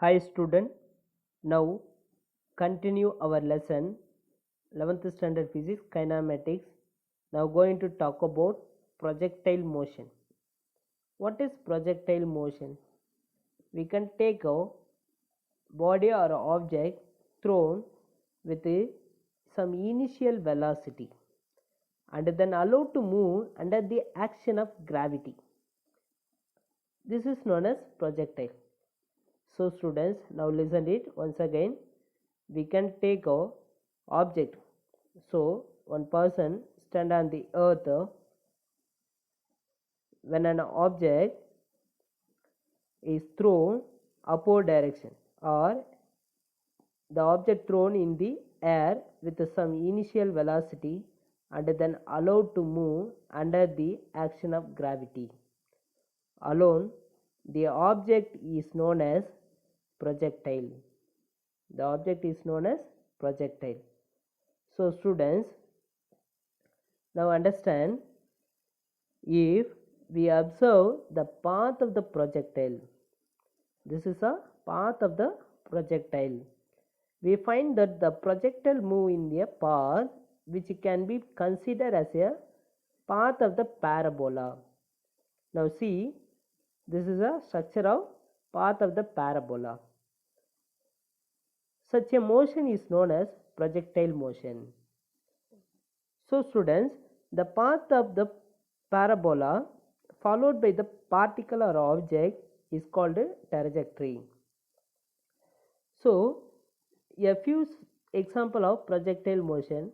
Hi student, now continue our lesson 11th standard physics kinematics. Now going to talk about projectile motion. What is projectile motion? We can take a body or object thrown with some initial velocity and then allowed to move under the action of gravity. This is known as projectile. So students, now listen it once again. We can take a object. So one person stand on the earth. When an object is thrown upward direction or the object thrown in the air with some initial velocity and then allowed to move under the action of gravity alone, the object is known as projectile. The object is known as projectile. So students, now understand, if we observe the path of the projectile, this is a path of the projectile, we find that the projectile move in a path which can be considered as a path of the parabola. Now see, this is a structure of path of the parabola. Such a motion is known as projectile motion. So students, the path of the parabola followed by the particle or object is called a trajectory. So a few example of projectile motion: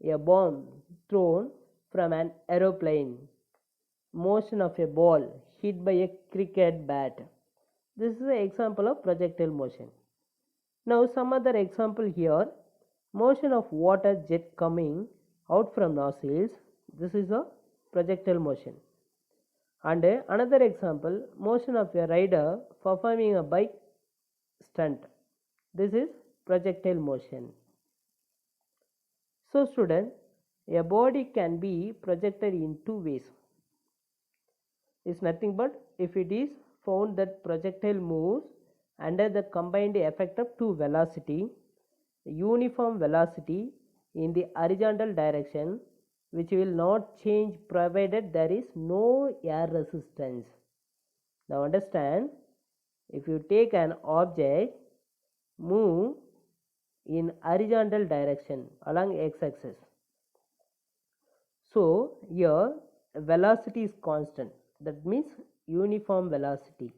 a bomb thrown from an aeroplane, motion of a ball hit by a cricket bat. This is an example of projectile motion. Now some other example here: motion of water jet coming out from nostrils. This is a projectile motion. And another example, motion of a rider performing a bike stunt. This is projectile motion. So student, a body can be projected in two ways. It's nothing but if it is found that projectile moves under the combined effect of two velocity, uniform velocity in the horizontal direction, which will not change provided there is no air resistance. Now understand, if you take an object, move in horizontal direction along x-axis, so here velocity is constant, that means uniform velocity.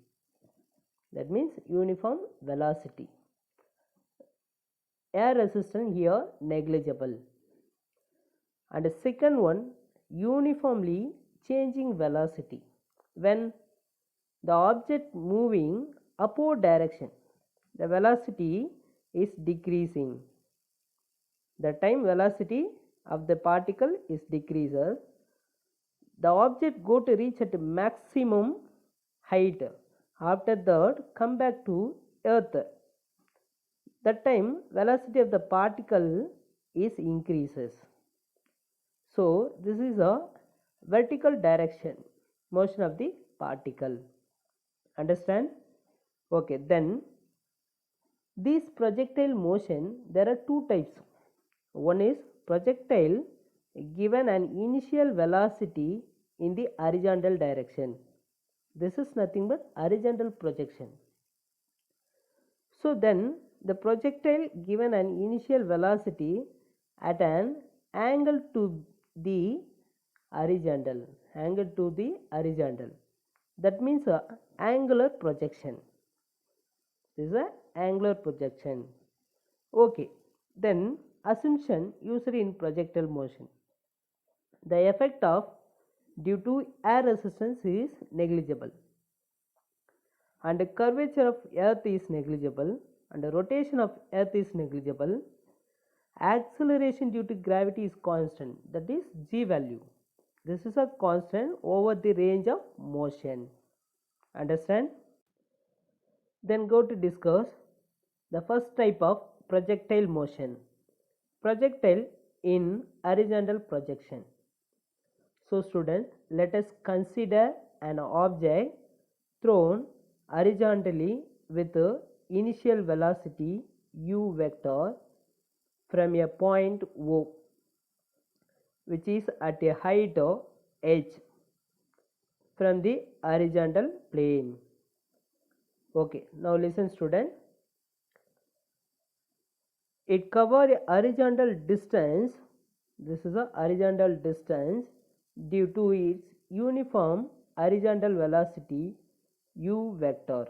Air resistance here negligible. And the second one, uniformly changing velocity. When the object moving upward direction, the velocity is decreasing. The time velocity of the particle is decreases. The object go to reach at maximum height. After that, come back to earth. That time velocity of the particle is increases. So this is a vertical direction motion of the particle. Understand? Okay, then this projectile motion, there are two types. One is projectile given an initial velocity in the horizontal direction. This is nothing but horizontal projection. So then the projectile given an initial velocity at an angle to the horizontal. That means angular projection. This is a angular projection. Okay, then assumption used in projectile motion. The effect of due to air resistance is negligible, and the curvature of earth is negligible, and the rotation of earth is negligible. Acceleration due to gravity is constant, that is g value. This is a constant over the range of motion. Understand? Then go to discuss the first type of projectile motion, projectile in horizontal projection. So students, let us consider an object thrown horizontally with initial velocity u vector from a point O, which is at a height h from the horizontal plane. Okay, now listen student. It covers a horizontal distance. This is a horizontal distance due to its uniform horizontal velocity u vector.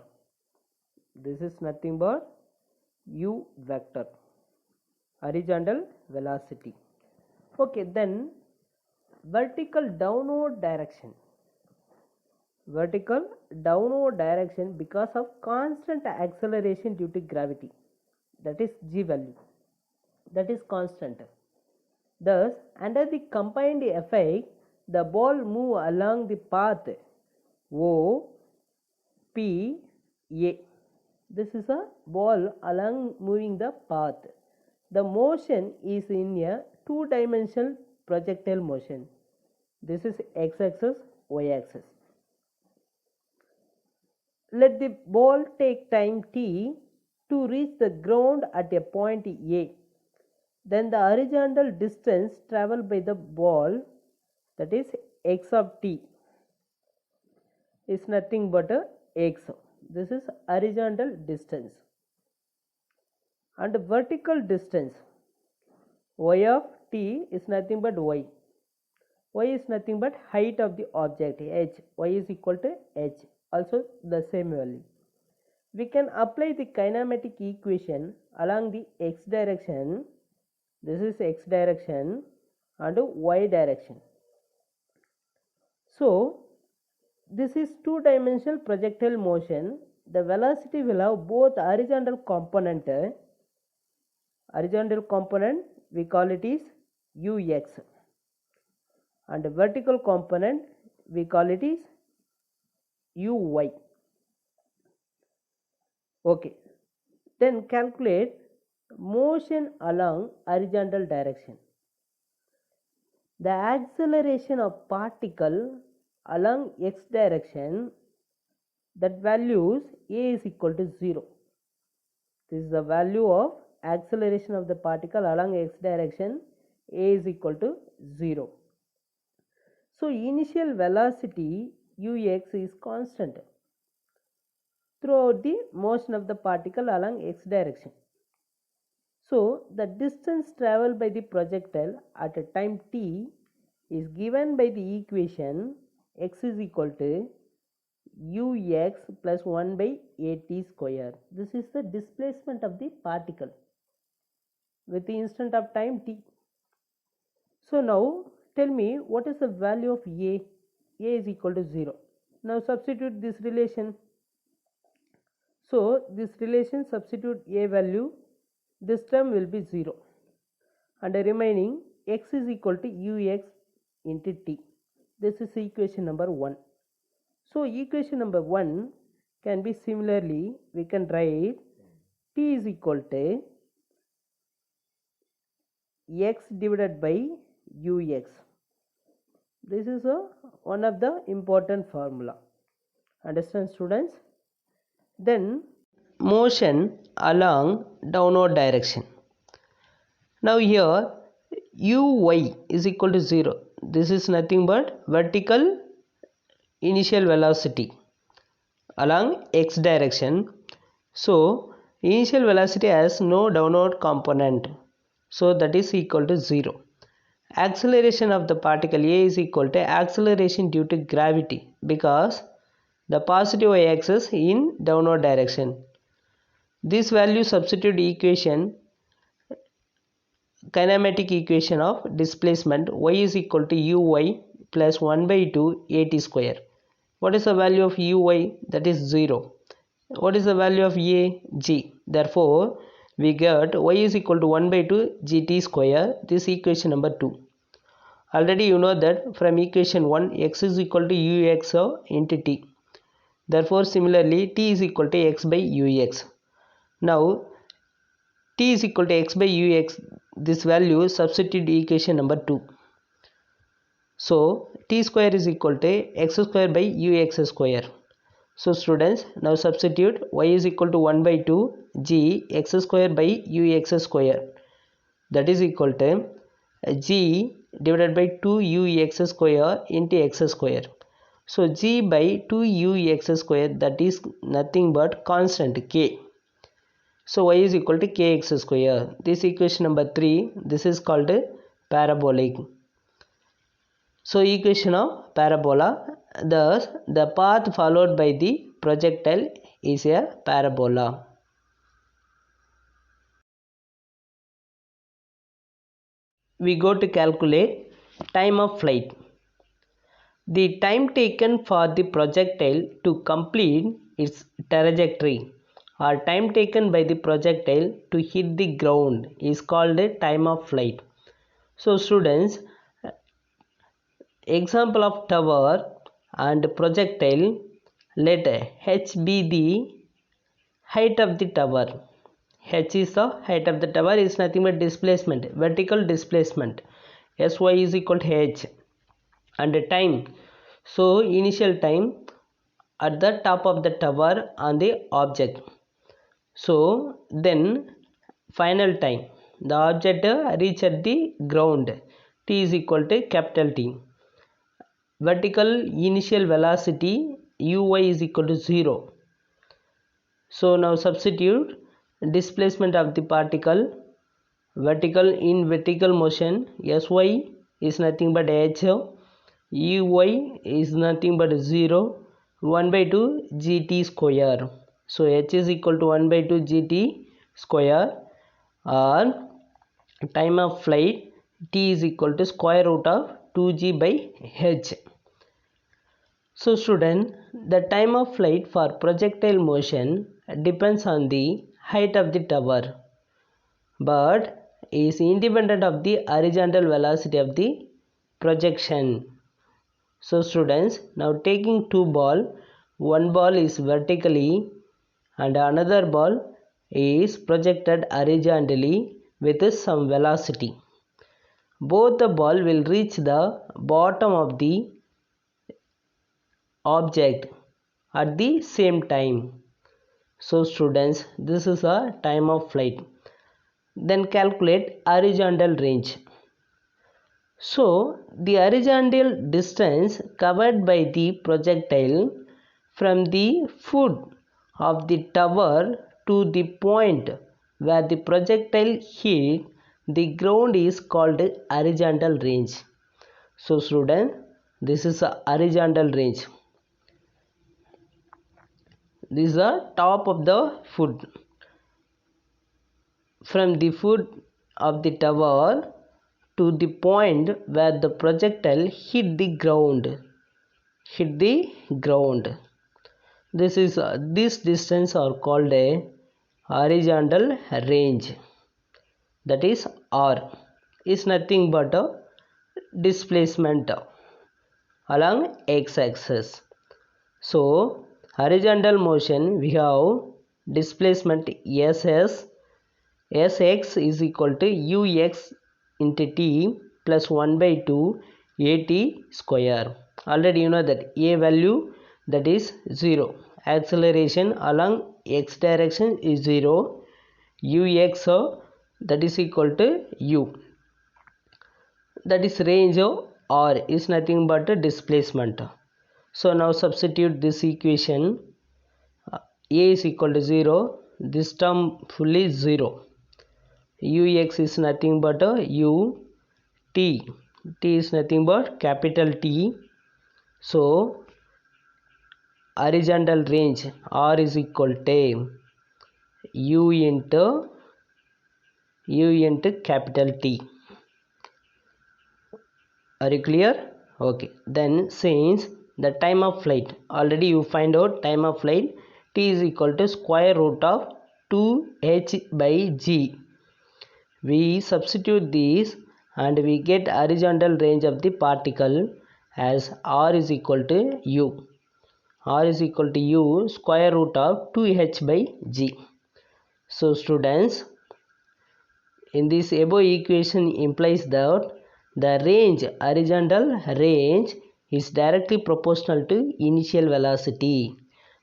This is nothing but u vector, horizontal velocity. Okay, then vertical downward direction. Vertical downward direction because of constant acceleration due to gravity, that is g value, that is constant. Thus, under the combined effect, the ball move along the path O, P, A. This is a ball along moving the path. The motion is in a two-dimensional projectile motion. This is x-axis, y-axis. Let the ball take time t to reach the ground at a point A. Then the horizontal distance traveled by the ball, that is x of t, is nothing but a x. This is horizontal distance. And vertical distance, y of t is nothing but y. Y is nothing but height of the object, h. Y is equal to h, also the same value. We can apply the kinematic equation along the x direction. This is x direction and y direction. So, this is two-dimensional projectile motion. The velocity will have both horizontal component we call it is ux, and vertical component we call it is uy. Okay, then calculate motion along horizontal direction. The acceleration of particle along x direction, that values a is equal to 0. This is the value of acceleration of the particle along x direction, a is equal to 0. So initial velocity ux is constant throughout the motion of the particle along x direction. So the distance traveled by the projectile at a time t is given by the equation x is equal to ux plus 1 by at square. This is the displacement of the particle with the instant of time t. So now tell me what is the value of a. A is equal to 0. Now substitute this relation. So this relation, substitute a value, this term will be 0, and the remaining x is equal to ux into t. This is equation number 1. So equation number 1 can be similarly, we can write t is equal to x divided by ux. This is one of the important formula. Understand students? Then motion along downward direction. Now here uy is equal to 0. This is nothing but vertical initial velocity along x direction. So initial velocity has no downward component, so that is equal to 0. Acceleration of the particle a is equal to acceleration due to gravity, because the positive y-axis in downward direction. This value substitute equation, kinematic equation of displacement y is equal to uy plus 1 by 2 at square. What is the value of uy? That is 0. What is the value of a? G. Therefore, we get y is equal to 1 by 2 gt square. This equation number 2. Already you know that from equation 1 x is equal to ux into t. Therefore, similarly t is equal to x by ux. Now t is equal to x by ux, this value substitute equation number 2. So t square is equal to x square by ux square. So students, now substitute y is equal to 1 by 2 g x square by ux square, that is equal to g divided by 2ux square into x square. So g by 2ux square, that is nothing but constant k. So y is equal to kx square. This equation number 3, this is called parabolic. So equation of parabola, thus the path followed by the projectile is a parabola. We go to calculate time of flight. The time taken for the projectile to complete its trajectory or time taken by the projectile to hit the ground is called time of flight. So students, example of tower and projectile, let h be the height of the tower. H is the height of the tower, is nothing but displacement, vertical displacement. Sy is equal to h. And time, so initial time at the top of the tower on the object. So then final time, the object reach at the ground, t is equal to capital T. Vertical initial velocity uy is equal to 0. So now substitute displacement of the particle, vertical in vertical motion, sy is nothing but h, uy is nothing but 0, 1 by 2 gt square. So h is equal to 1 by 2 gt square, or time of flight t is equal to square root of 2g by h. So student, the time of flight for projectile motion depends on the height of the tower, but is independent of the horizontal velocity of the projection. So students, now taking two ball, one ball is vertically and another ball is projected horizontally with some velocity. Both the ball will reach the bottom of the object at the same time. So students, this is a time of flight. Then calculate horizontal range. So the horizontal distance covered by the projectile from the foot of the tower to the point where the projectile hit the ground is called horizontal range. So student, this is a horizontal range. This is the top of the foot. From the foot of the tower to the point where the projectile hit the ground. This distance are called a horizontal range. That is R is nothing but a displacement along x-axis. So horizontal motion, we have displacement Sx is equal to ux into t plus 1 by 2 at square. Already you know that a value, that is 0. Acceleration along x direction is 0. Ux that is equal to u. That is range of r is nothing but a displacement. So now substitute this equation. A is equal to 0. This term fully 0. Ux is nothing but a u. T is nothing but capital T. So horizontal range R is equal to u into capital T. Are you clear? Okay. Then since the time of flight, already you find out time of flight, t is equal to square root of 2h by g. We substitute these and we get horizontal range of the particle as r is equal to u. R is equal to u square root of 2h by g. So students, in this above equation implies that the range, horizontal range, is directly proportional to initial velocity,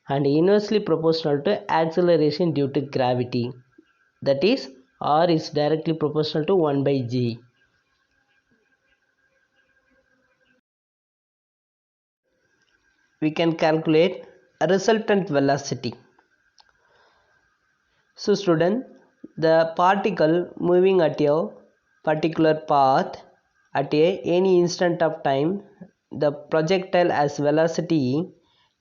and inversely proportional to acceleration due to gravity. That is, r is directly proportional to 1 by g. We can calculate a resultant velocity. So student, the particle moving at a particular path at any instant of time, the projectile has velocity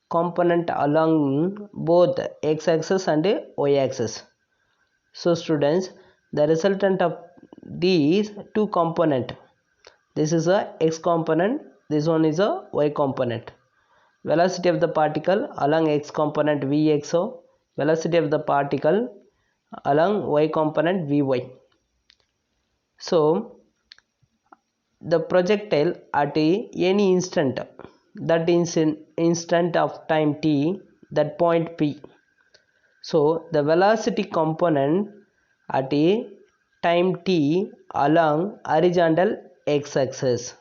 component along both x-axis and y-axis. So students, the resultant of these two component, this is a x component, this one is a y component. Velocity of the particle along x component vxo, velocity of the particle along y component vy. So the projectile at any instant, that is instant of time t, that point p. So the velocity component at a time t along horizontal x-axis.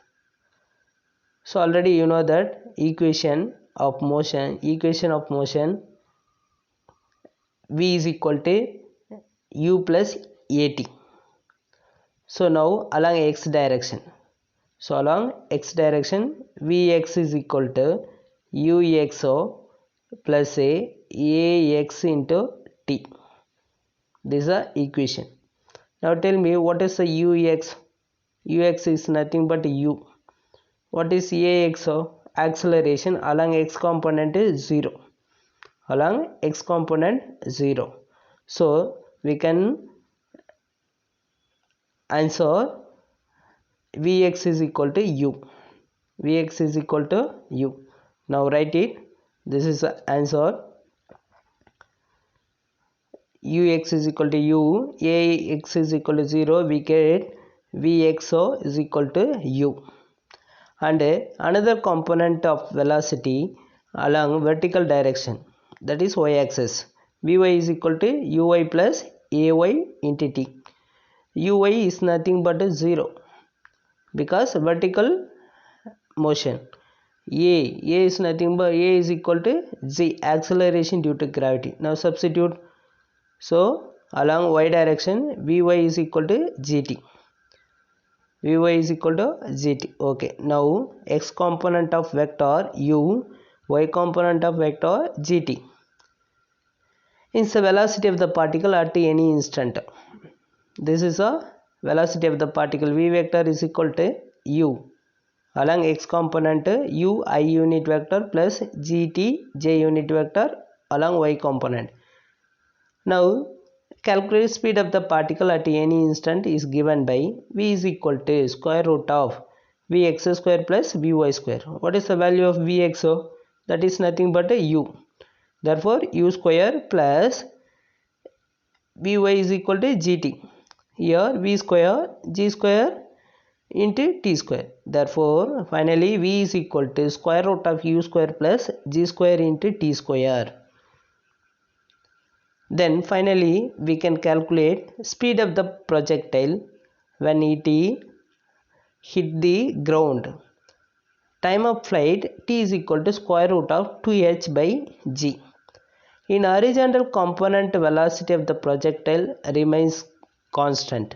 So already you know that equation of motion v is equal to u plus at. So now along x direction. So along x direction, Vx is equal to Uxo plus Ax into t. This is the equation. Now tell me, what is the Ux? Ux is nothing but u. What is Axo? Acceleration along x component is 0. Along x component 0. So we can answer Vx is equal to u. Vx is equal to u. Now write it. This is the answer. Ux is equal to u. Ax is equal to 0. We get Vxo is equal to u. And another component of velocity along vertical direction, that is y-axis. Vy is equal to uy plus ay into t. Uy is nothing but 0 because vertical motion. A is nothing but a is equal to g, acceleration due to gravity. Now substitute. So along y direction, Vy is equal to gt. Vy is equal to gt. Okay. Now x component of vector u, y component of vector gt is the velocity of the particle at any instant. This is a velocity of the particle. V vector is equal to u. Along x component u I unit vector plus gt j unit vector along y component. Now calculate speed of the particle at any instant is given by v is equal to square root of vx square plus vy square. What is the value of vxo? That is nothing but a u. Therefore u square plus vy is equal to gt. Here v square g square into t square. Therefore finally v is equal to square root of u square plus g square into t square. Then finally we can calculate speed of the projectile when it hit the ground. Time of flight t is equal to square root of 2h by g. In horizontal component, velocity of the projectile remains constant.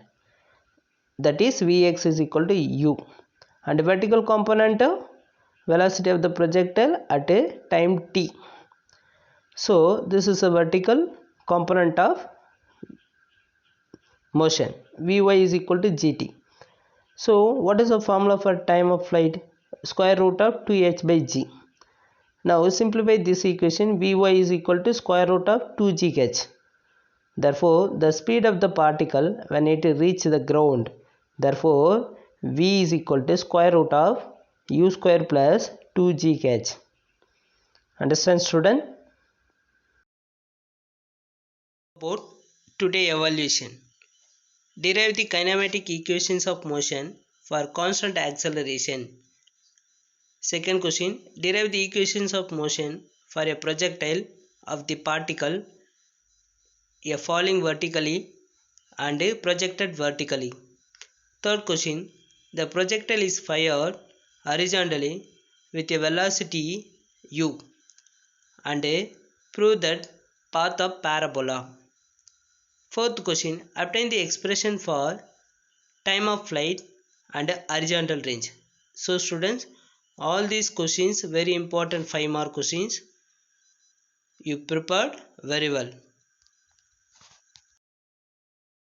That is Vx is equal to u. And vertical component, velocity of the projectile at a time t. So this is a vertical component of motion. Vy is equal to gt. So what is the formula for time of flight? Square root of 2h by g. Now simplify this equation. Vy is equal to square root of 2gh. Therefore the speed of the particle when it reaches the ground, therefore v is equal to square root of u square plus 2gh. Understand student? About today evaluation. Derive the kinematic equations of motion for constant acceleration. Second question. Derive the equations of motion for a projectile of the particle a falling vertically and projected vertically. Third question. The projectile is fired horizontally with a velocity u and Prove that path of parabola. Fourth question. Obtain the expression for time of flight and horizontal range. So students, all these questions very important 5 mark questions. You prepared very well.